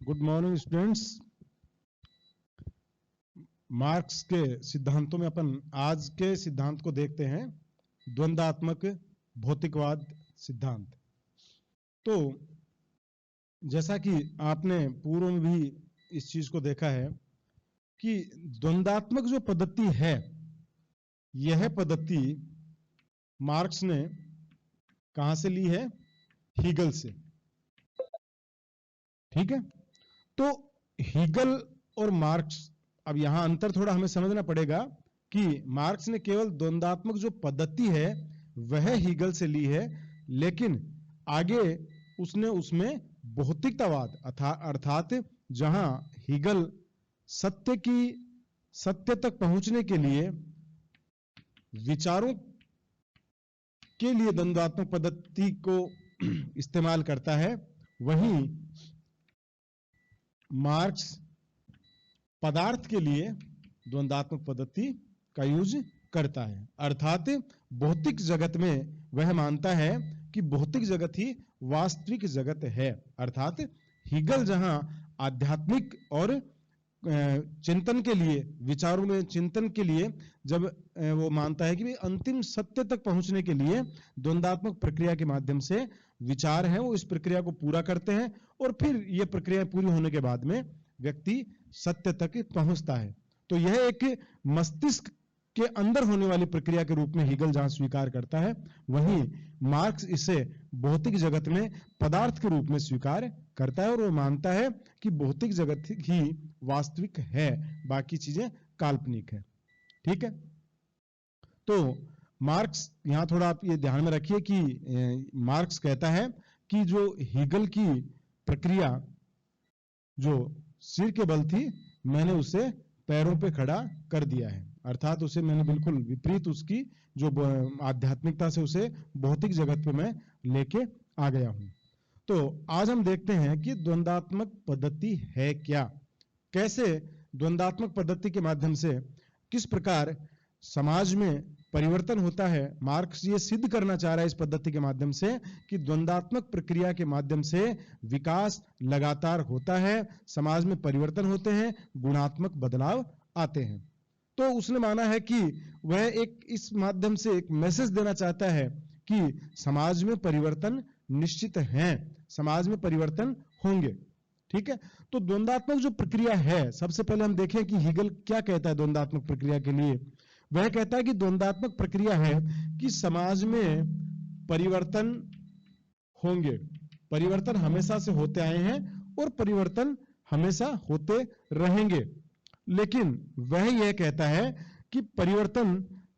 Good morning students. Marks के सिद्धांतों में अपन आज के सिद्धांत को देखते हैं, द्वंद्वात्मक भौतिकवाद सिद्धांत। तो जैसा कि आपने पूर्व में भी इस चीज को देखा है कि द्वंद्वात्मक जो पद्धति है, यह पद्धति मार्क्स ने कहां से ली है? हीगल से। ठीक है, तो हीगल और मार्क्स, अब यहां अंतर थोड़ा हमें समझना पड़ेगा कि मार्क्स ने केवल द्वंद्वात्मक जो पद्धति है वह हीगल से ली है, लेकिन आगे उसने उसमें भौतिकतावाद अर्थात जहां हीगल सत्य तक पहुंचने के लिए विचारों के लिए द्वंद्वात्मक पद्धति को इस्तेमाल करता है, वहीं मार्क्स पदार्थ के लिए द्वंद्वात्मक पद्धति का यूज करता है। अर्थात भौतिक जगत में वह मानता है कि भौतिक जगत ही वास्तविक जगत है। अर्थात हीगल जहां आध्यात्मिक और चिंतन के लिए, विचारों में चिंतन के लिए जब वो मानता है कि अंतिम सत्य तक पहुंचने के लिए द्वंद्वात्मक प्रक्रिया के माध्यम से विचार है वो इस प्रक्रिया को पूरा करते हैं और फिर ये प्रक्रिया पूरी होने के बाद में व्यक्ति सत्य तक पहुंचता है। तो यह एक मस्तिष्क के अंदर होने वाली प्रक्रिया के रूप में हीगल जहां स्वीकार करता है, वहीं मार्क्स इसे भौतिक जगत में पदार्थ के रूप में स्वीकार करता है और वो मानता है कि भौतिक जगत ही वास्तविक है, बाकी चीजें काल्पनिक है। ठीक है, तो मार्क्स, यहां थोड़ा आप ये ध्यान में रखिए कि मार्क्स कहता है कि जो हीगल की प्रक्रिया जो सिर के बल थी, मैंने उसे पैरों पे खड़ा कर दिया है। अर्थात उसे मैंने बिल्कुल विपरीत उसकी जो आध्यात्मिकता से उसे भौतिक जगत पे मैं लेके आ गया हूं। तो आज हम देखते हैं कि द्वंद्वात्मक पद्धति है क्या, कैसे द्वंद्वात्मक पद्धति के माध्यम से किस प्रकार समाज में परिवर्तन होता है। मार्क्स ये सिद्ध करना चाह रहा है इस पद्धति के माध्यम से कि द्वंद्वात्मक प्रक्रिया के माध्यम से विकास लगातार होता है, समाज में परिवर्तन होते हैं, गुणात्मक बदलाव आते हैं। तो उसने माना है कि वह इस माध्यम से एक मैसेज देना चाहता है कि समाज में परिवर्तन निश्चित है, समाज में परिवर्तन होंगे। ठीक है, तो द्वंद्वात्मक जो प्रक्रिया है, सबसे पहले हम देखें कि हीगल क्या कहता है द्वंद्वात्मक प्रक्रिया के लिए। वह कहता है कि द्वंद्वात्मक प्रक्रिया है कि समाज में परिवर्तन होंगे, परिवर्तन हमेशा से होते आए हैं और परिवर्तन हमेशा होते रहेंगे, लेकिन वह यह कहता है कि परिवर्तन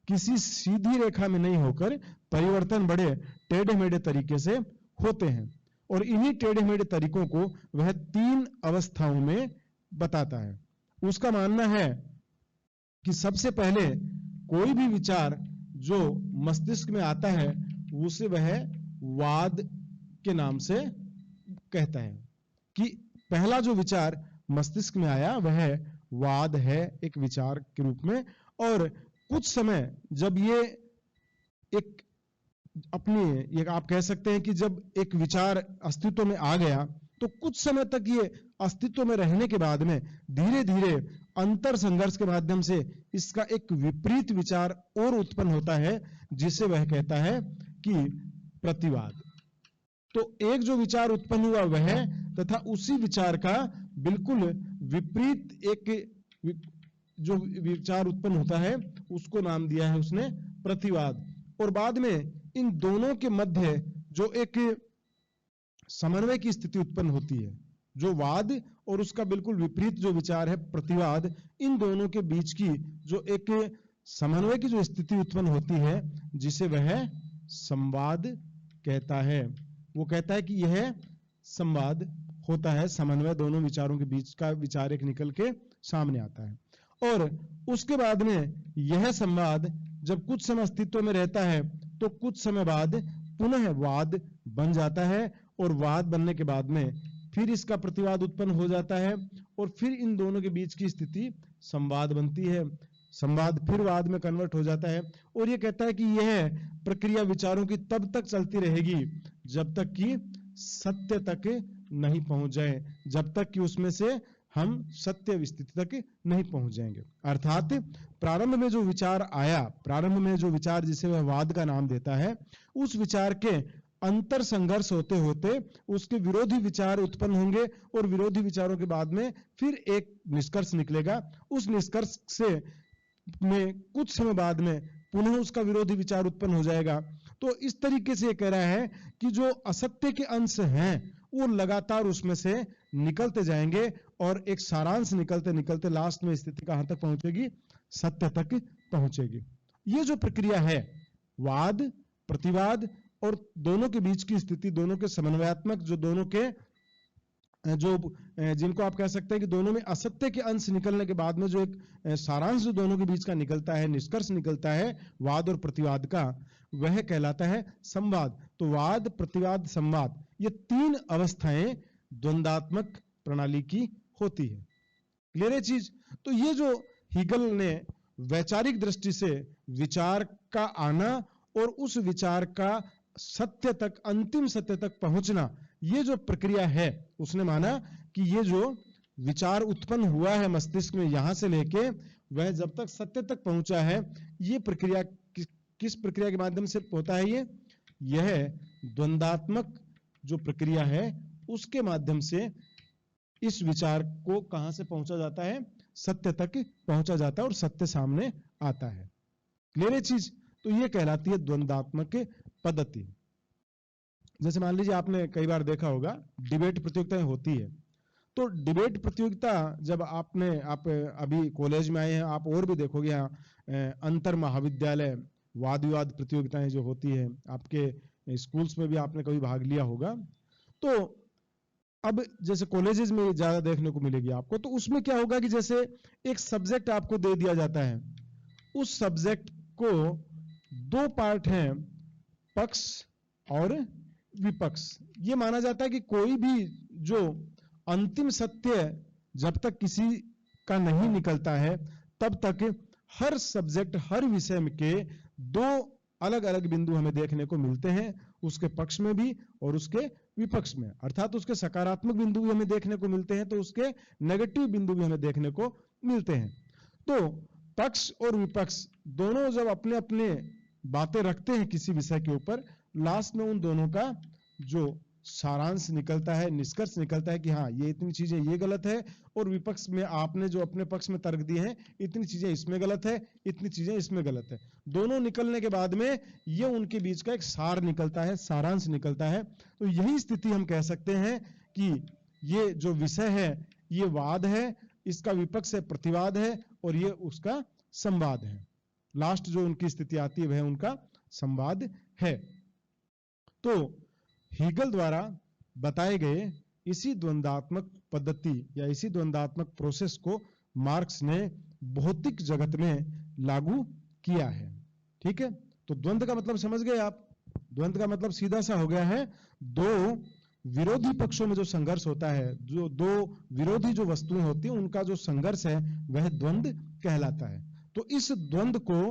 किसी सीधी रेखा में नहीं होकर परिवर्तन बड़े टेढ़े मेढ़े तरीके से होते हैं और इन्हीं टेढ़े मेढ़े तरीकों को वह 3 अवस्थाओं में बताता है। उसका मानना है कि सबसे पहले कोई भी विचार जो मस्तिष्क में आता है उसे वह वाद के नाम से कहता है कि पहला जो विचार मस्तिष्क में आया वह वाद है, एक विचार के रूप में। और कुछ समय जब ये एक ये आप कह सकते हैं कि जब एक विचार अस्तित्व में आ गया तो कुछ समय तक ये अस्तित्व में रहने के बाद में धीरे धीरे अंतर संघर्ष के माध्यम से इसका एक विपरीत विचार और उत्पन्न होता है, जिसे वह कहता है कि प्रतिवाद। तो एक जो विचार उत्पन्न हुआ वह, तथा उसी विचार का बिल्कुल विपरीत एक जो विचार उत्पन्न होता है उसको नाम दिया है उसने प्रतिवाद। और बाद में इन दोनों के मध्य जो एक समन्वय की स्थिति उत्पन्न होती है, जो वाद और उसका बिल्कुल विपरीत जो विचार है प्रतिवाद, इन दोनों के बीच की जो एक समन्वय की जो स्थिति उत्पन्न होती है जिसे वह संवाद कहता है। वो कहता है कि यह संवाद होता है, समन्वय दोनों विचारों के बीच का विचार एक निकल के सामने आता है। और उसके बाद में यह संवाद जब कुछ समय अस्तित्व में रहता है तो कुछ समय बाद पुनः वाद बन जाता है और वाद बनने के बाद में फिर इसका प्रतिवाद उत्पन्न हो जाता है और फिर इन दोनों के बीच की स्थिति संवाद बनती है, संवाद फिर वाद में कन्वर्ट हो जाता है। और यह कहता है कि यह प्रक्रिया विचारों की तब तक चलती रहेगी जब तक कि सत्य तक नहीं पहुंच जाए, जब तक कि उसमें से हम सत्य स्थिति तक नहीं पहुंच जाएंगे। अर्थात प्रारंभ में जो विचार आया, प्रारंभ में जो विचार जिसे वह वाद का नाम देता है, उस विचार के अंतर संघर्ष होते होते उसके विरोधी विचार उत्पन्न होंगे और विरोधी विचारों के बाद में फिर एक निष्कर्ष निकलेगा। उस निष्कर्ष से में कुछ समय बाद में पुनः उसका विरोधी विचार उत्पन्न हो जाएगा। तो इस तरीके से कह रहा है कि जो असत्य के अंश हैं वो लगातार उसमें से निकलते जाएंगे और एक सारांश निकलते निकलते लास्ट में स्थिति कहां तक पहुंचेगी? सत्य तक पहुंचेगी। ये जो प्रक्रिया है, वाद, प्रतिवाद और दोनों के बीच की स्थिति, दोनों के समन्वयात्मक, जो दोनों के जिनको आप कह सकते हैं कि दोनों में असत्य के अंश निकलने के बाद में जो एक सारांश जो दोनों के बीच का निकलता है, निष्कर्ष निकलता है वाद और प्रतिवाद का, वह कहलाता है संवाद। तो वाद, प्रतिवाद, संवाद, ये तीन अवस्थाएं द्वंदात्मक प्रणाली की होती है। क्लियर है चीज? तो ये जो हीगल ने वैचारिक दृष्टि से विचार का आना और उस विचार का सत्य तक, अंतिम सत्य तक पहुंचना, ये जो प्रक्रिया है, उसने माना कि ये जो विचार उत्पन्न हुआ है मस्तिष्क में यहां से लेके वह जब तक सत्य तक पहुंचा है, ये प्रक्रिया किस प्रक्रिया के माध्यम से होता है? यह द्वंदात्मक जो प्रक्रिया है उसके माध्यम से इस विचार को कहां से पहुंचा जाता है? सत्य तक पहुंचा जाता है और सत्य सामने आता है। क्लियर है चीज? तो ये कहलाती है द्वंदात्मक पद्धति। जैसे मान लीजिए आपने कई बार देखा होगा डिबेट प्रतियोगिताएं होती है, तो डिबेट प्रतियोगिता जब आप अभी कॉलेज में आए हैं, आप और भी देखोगे यहाँ अंतर महाविद्यालय वाद विवाद प्रतियोगिताएं जो होती है, आपके स्कूल्स में भी आपने कभी भाग लिया होगा। तो अब जैसे कॉलेजेस में ज्यादा देखने को मिलेगी आपको, तो उसमें क्या होगा कि जैसे एक सब्जेक्ट आपको दे दिया जाता है, उस सब्जेक्ट को दो पार्ट हैं, पक्ष और विपक्ष। ये माना जाता है कि कोई भी जो अंतिम सत्य जब तक किसी का नहीं निकलता है, तब तक हर सब्जेक्ट, हर विषय के दो अलग अलग बिंदु हमें देखने को मिलते हैं, उसके पक्ष में भी और उसके विपक्ष में। अर्थात उसके सकारात्मक बिंदु भी हमें देखने को मिलते हैं, तो उसके नेगेटिव बिंदु भी हमें देखने को मिलते हैं। तो पक्ष और विपक्ष दोनों जब अपने अपने बातें रखते हैं किसी विषय के ऊपर, लास्ट में उन दोनों का जो सारांश निकलता है, निष्कर्ष निकलता है कि हाँ ये इतनी चीजें ये गलत है, और विपक्ष में आपने जो अपने पक्ष में तर्क दिए हैं इतनी चीजें इसमें गलत है, इतनी चीजें इसमें गलत है। दोनों निकलने के बाद में ये उनके बीच का एक सार निकलता है, सारांश निकलता है। तो यही स्थिति हम कह सकते हैं कि ये जो विषय है ये वाद है, इसका विपक्ष है प्रतिवाद है, और ये उसका संवाद है। लास्ट जो उनकी स्थिति आती है वह उनका संवाद है। तो हीगल द्वारा बताए गए इसी द्वंदात्मक पद्धति या इसी द्वंदात्मक प्रोसेस को मार्क्स ने भौतिक जगत में लागू किया है। ठीक है? तो द्वंद का मतलब समझ गए आप? द्वंद का मतलब सीधा सा हो गया है, दो विरोधी पक्षों में जो संघर्ष होता है, जो दो विरोधी जो वस्तुएं होती हैं उनका जो संघर्ष है वह द्वंद कहलाता है। तो इस द्वंद को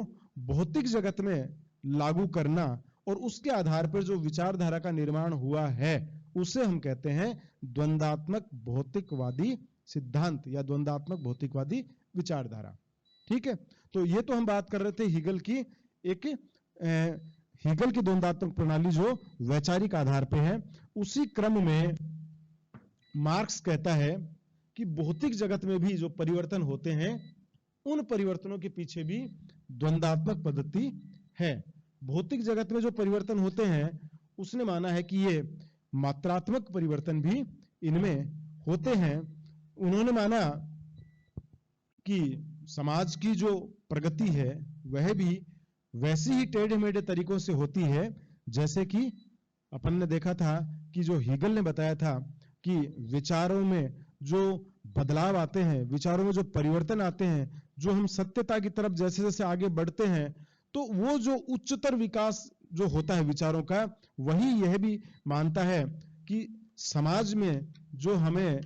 भौतिक जगत में लागू करना और उसके आधार पर जो विचारधारा का निर्माण हुआ है उसे हम कहते हैं द्वंदात्मक भौतिकवादी सिद्धांत या द्वंदात्मक भौतिकवादी विचारधारा। ठीक है? तो ये तो हम बात कर रहे थे हीगल की, एक हीगल की द्वंदात्मक प्रणाली जो वैचारिक आधार पे है। उसी क्रम में मार्क्स कहता है कि भौतिक जगत में भी जो परिवर्तन होते हैं उन परिवर्तनों के पीछे भी द्वंदात्मक पद्धति है। भौतिक जगत में जो परिवर्तन होते हैं उसने माना है कि ये मात्रात्मक परिवर्तन भी इनमें होते हैं। उन्होंने माना कि समाज की जो प्रगति है वह भी वैसी ही टेढ़े मेढ़े तरीकों से होती है जैसे कि अपन ने देखा था कि जो हीगल ने बताया था कि विचारों में जो बदलाव आते हैं, विचारों में जो परिवर्तन आते हैं, जो हम सत्यता की तरफ जैसे जैसे आगे बढ़ते हैं, तो वो जो उच्चतर विकास जो होता है विचारों का, वही यह भी मानता है कि समाज में जो हमें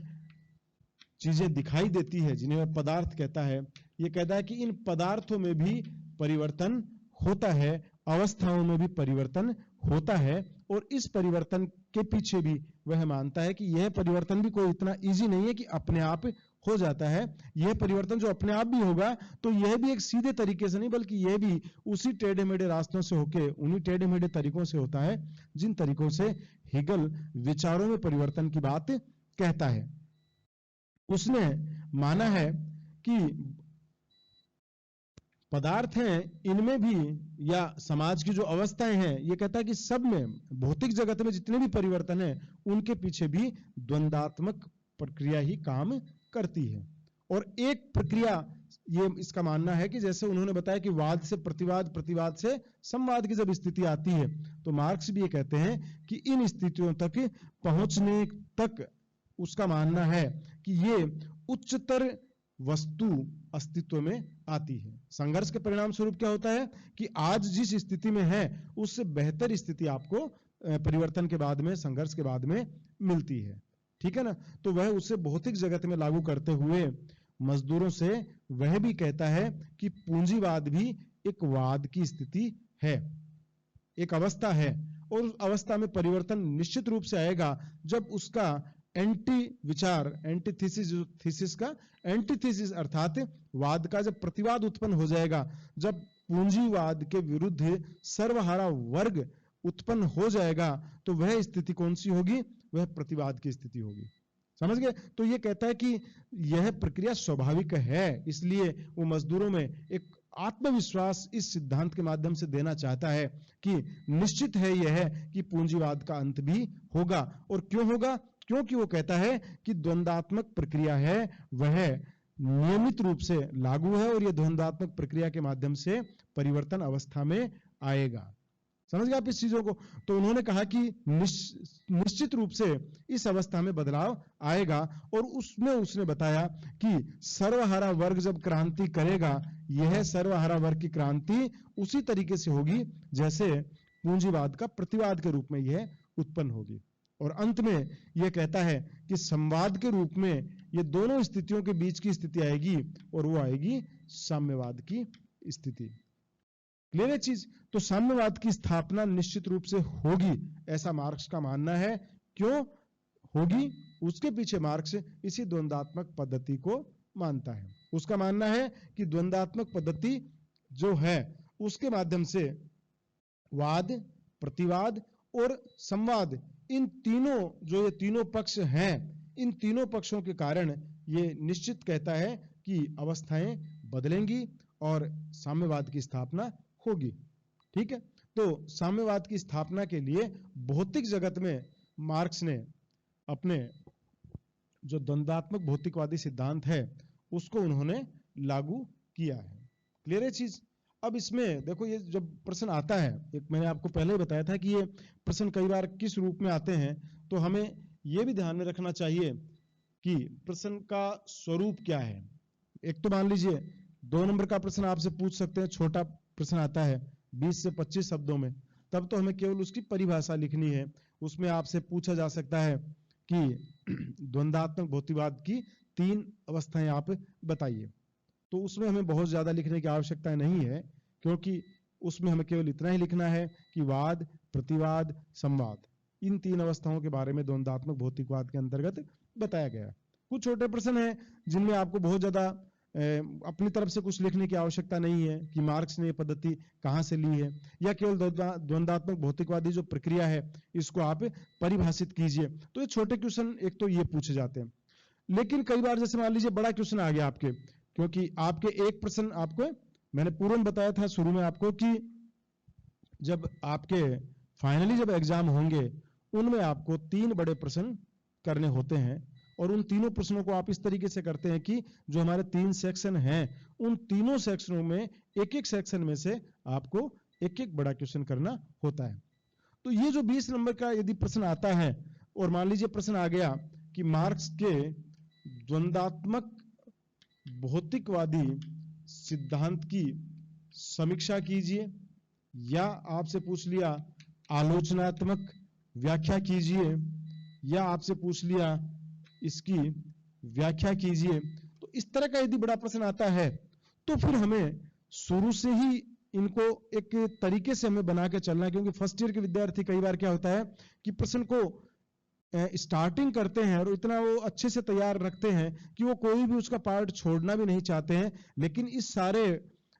चीजें दिखाई देती है जिन्हें वह पदार्थ कहता है, ये कहता है कि इन पदार्थों में भी परिवर्तन होता है, अवस्थाओं में भी परिवर्तन होता है, और इस परिवर्तन के पीछे भी वह मानता है कि यह परिवर्तन भी कोई इतना इजी नहीं है कि अपने आप हो जाता है। यह परिवर्तन जो अपने आप भी होगा तो यह भी एक सीधे तरीके से नहीं, बल्कि यह भी उसी टेढ़े मेढ़े रास्तों से होके, उन्हीं टेढ़े मेढ़े तरीकों से होता है जिन तरीकों से हेगल विचारों में परिवर्तन की बात कहता है। उसने माना है कि पदार्थ हैं इनमें भी, या समाज की जो अवस्थाएं हैं, ये कहता है कि सब में, भौतिक जगत में जितने भी परिवर्तन हैं उनके पीछे भी द्वंदात्मक प्रक्रिया ही काम करती है। और एक प्रक्रिया, ये इसका मानना है कि जैसे उन्होंने बताया कि वाद से प्रतिवाद, प्रतिवाद से संवाद की जब स्थिति आती है, तो मार्क्स भी ये कहते हैं कि इन स्थितियों तक पहुंचने तक उसका मानना है कि ये उच्चतर वस्तु अस्तित्व में आती है। संघर्ष के परिणाम स्वरूप क्या होता है कि आज जिस स्थिति में है उससे बेहतर स्थिति आपको परिवर्तन के बाद में, संघर्ष के बाद में मिलती है। ठीक है ना? तो वह उसे भौतिक जगत में लागू करते हुए मजदूरों से वह भी कहता है कि पूंजीवाद भी एक वाद की स्थिति है, एक अवस्था है, और उस अवस्था में परिवर्तन निश्चित रूप से आएगा जब उसका एंटी विचार, एंटीथीसिस, थीसिस का एंटीथीसिस अर्थात वाद का जब प्रतिवाद उत्पन्न हो जाएगा, जब पूंजीवाद के विरुद्ध सर्वहारा वर्ग उत्पन्न हो जाएगा, तो वह स्थिति कौन सी होगी? वह प्रतिवाद की स्थिति होगी। समझ गए? तो ये कहता है कि यह प्रक्रिया स्वाभाविक है, इसलिए वो मजदूरों में एक आत्मविश्वास इस सिद्धांत के माध्यम से देना चाहता है कि निश्चित है यह कि पूंजीवाद का अंत भी होगा। और क्यों होगा? क्योंकि वो कहता है कि द्वंदात्मक प्रक्रिया है वह नियमित रूप से लागू है और यह द्वंदात्मक प्रक्रिया के माध्यम से परिवर्तन अवस्था में आएगा। समझ गए आप इस चीजों को? तो उन्होंने कहा कि निश्चित रूप से इस अवस्था में बदलाव आएगा, और उसमें उसने बताया कि सर्वहारा वर्ग जब क्रांति करेगा, यह सर्वहारा वर्ग की क्रांति उसी तरीके से होगी जैसे पूंजीवाद का प्रतिवाद के रूप में यह उत्पन्न होगी। और अंत में यह कहता है कि संवाद के रूप में ये दोनों स्थितियों के बीच की स्थिति आएगी, और वो आएगी साम्यवाद की स्थिति। क्लियर है चीज? तो साम्यवाद की स्थापना निश्चित रूप से होगी, ऐसा मार्क्स का मानना है। क्यों होगी? उसके पीछे मार्क्स इसी द्वंदात्मक पद्धति को मानता है। उसका मानना है कि द्वंदात्मक पद्धति जो है उसके माध्यम से वाद, प्रतिवाद और संवाद, इन तीनों, जो ये तीनों पक्ष हैं, इन तीनों पक्षों के कारण ये निश्चित कहता है कि अवस्थाएं बदलेंगी और साम्यवाद की स्थापना होगी। ठीक है? तो साम्यवाद की स्थापना के लिए भौतिक जगत में मार्क्स ने अपने जो द्वंदात्मक भौतिकवादी सिद्धांत है उसको उन्होंने लागू किया है। क्लियर है चीज? अब इसमें देखो, ये जब प्रश्न आता है, एक मैंने आपको पहले ही बताया था कि ये प्रश्न कई बार किस रूप में आते हैं, तो हमें ये भी ध्यान में रखना चाहिए कि प्रश्न का स्वरूप क्या है। एक तो मान लीजिए 2 नंबर का प्रश्न आपसे पूछ सकते हैं, छोटा प्रश्न आता है 20 से 25 शब्दों में, तब तो हमें केवल उसकी परिभाषा लिखनी है। उसमें आपसे पूछा जा सकता है कि द्वंदात्मक भौतिकवाद की 3 अवस्थाएं आप बताइए, तो उसमें हमें बहुत ज्यादा लिखने की आवश्यकता नहीं है, क्योंकि उसमें हमें केवल इतना ही लिखना है कि वाद, प्रतिवाद, संवाद, इन 3 अवस्थाओं के बारे में द्वंदात्मक भौतिकवाद के अंतर्गत बताया गया। कुछ छोटे प्रश्न हैं जिनमें आपको बहुत ज्यादा अपनी तरफ से कुछ लिखने की आवश्यकता नहीं है कि मार्क्स ने ये पद्धति कहां से ली है, या केवल द्वंदात्मक भौतिकवादी जो प्रक्रिया है इसको आप परिभाषित कीजिए। तो ये छोटे क्वेश्चन एक तो ये पूछे जाते हैं। लेकिन कई बार जैसे मान लीजिए बड़ा क्वेश्चन आ गया आपके, क्योंकि आपके एक प्रश्न, आपको मैंने पूर्व में बताया था शुरू में आपको कि जब आपके फाइनली जब एग्जाम होंगे उनमें आपको 3 बड़े प्रश्न करने होते हैं, और उन तीनों प्रश्नों को आप इस तरीके से करते हैं कि जो हमारे 3 सेक्शन हैं उन तीनों सेक्शनों में एक एक सेक्शन में से आपको एक एक बड़ा क्वेश्चन करना होता है। तो ये जो 20 नंबर का यदि प्रश्न आता है, और मान लीजिए प्रश्न आ गया कि मार्क्स के द्वंदात्मक भौतिकवादी सिद्धांत की समीक्षा कीजिए, या आपसे पूछ लिया आलोचनात्मक व्याख्या कीजिए, या आपसे पूछ लिया इसकी व्याख्या कीजिए, तो इस तरह का यदि बड़ा प्रश्न आता है तो फिर हमें शुरू से ही इनको एक तरीके से हमें बना के चलना है, क्योंकि फर्स्ट ईयर के विद्यार्थी कई बार क्या होता है कि प्रश्न को स्टार्टिंग करते हैं और इतना वो अच्छे से तैयार रखते हैं कि वो कोई भी उसका पार्ट छोड़ना भी नहीं चाहते हैं। लेकिन इस सारे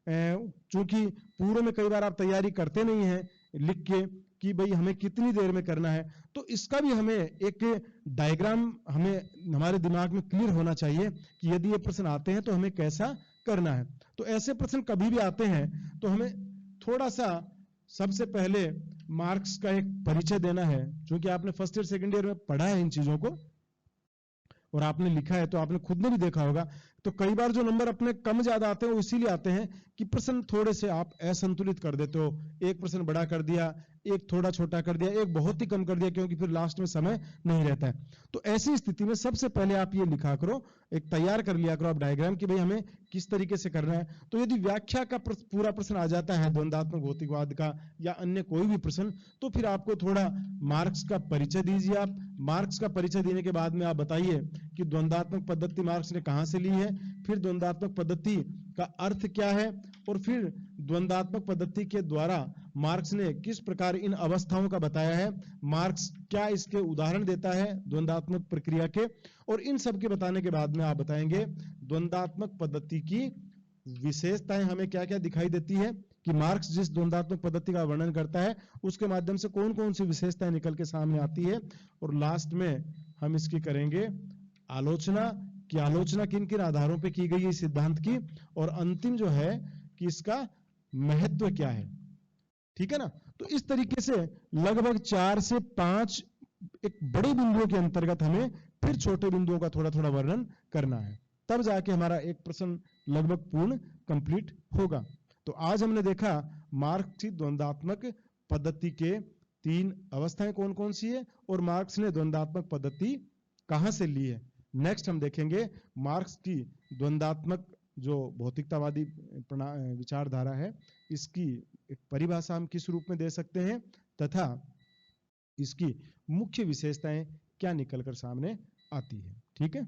चूंकि पूर्व में कई बार आप तैयारी करते नहीं हैं लिख के कि भाई हमें कितनी देर में करना है, तो इसका भी हमें एक डायग्राम हमें हमारे दिमाग में क्लियर होना चाहिए कि यदि ये प्रश्न आते हैं तो हमें कैसा करना है। तो ऐसे प्रश्न कभी भी आते हैं तो हमें थोड़ा सा सबसे पहले मार्क्स का एक परिचय देना है। क्योंकि आपने फर्स्ट ईयर सेकंड ईयर में पढ़ा है इन चीजों को और आपने लिखा है, तो आपने खुद ने भी देखा होगा। तो कई बार जो नंबर अपने कम ज्यादा आते हैं वो इसीलिए आते हैं कि प्रश्न थोड़े से आप असंतुलित कर देते हो। एक प्रश्न बड़ा कर दिया, एक थोड़ा छोटा कर दिया, एक बहुत ही कम कर दिया, क्योंकि फिर लास्ट में समय नहीं रहता है। तो ऐसी स्थिति में सबसे पहले आप ये लिखा करो, एक तैयार कर लिया करो आप डायग्राम कि भाई हमें किस तरीके से करना है। तो यदि व्याख्या का पूरा प्रश्न आ जाता है द्वंदात्मक भौतिकवाद का या अन्य कोई भी प्रश्न, तो फिर आपको थोड़ा मार्क्स का परिचय दीजिए। आप मार्क्स का परिचय देने के बाद में आप बताइए कि द्वंदात्मक पद्धति मार्क्स ने कहां से ली है, फिर द्वंदात्मक पद्धति का अर्थ क्या है, और फिर द्वंदात्मक पद्धति के द्वारा मार्क्स ने किस प्रकार इन अवस्थाओं का बताया है, मार्क्स क्या इसके उदाहरण देता है द्वंदात्मक प्रक्रिया के, और इन सब के बताने के बाद में आप बताएंगे द्वंदात्मक पद्धति की विशेषताएं हमें क्या क्या दिखाई देती है, कि मार्क्स जिस द्वंदात्मक पद्धति का वर्णन करता है उसके माध्यम से कौन कौन सी विशेषताएं निकल के सामने आती है, और लास्ट में हम इसकी करेंगे आलोचना, कि आलोचना किन किन आधारों पे की गई है सिद्धांत की, और अंतिम जो है कि इसका महत्व क्या है। ठीक है ना। तो इस तरीके से लगभग 4 से 5 एक बड़े बिंदुओं के अंतर्गत हमें फिर छोटे बिंदुओं का थोड़ा थोड़ा वर्णन करना है, तब जाके हमारा एक प्रश्न लगभग पूर्ण कंप्लीट होगा। तो आज हमने देखा मार्क्स की द्वंदात्मक पद्धति के 3 अवस्थाएं कौन कौन सी है, और मार्क्स ने द्वंदात्मक पद्धति कहां से ली है। नेक्स्ट हम देखेंगे मार्क्स की द्वंदात्मक जो भौतिकतावादी विचारधारा है, इसकी एक परिभाषा हम किस रूप में दे सकते हैं, तथा इसकी मुख्य विशेषताएं क्या निकलकर सामने आती है। ठीक है।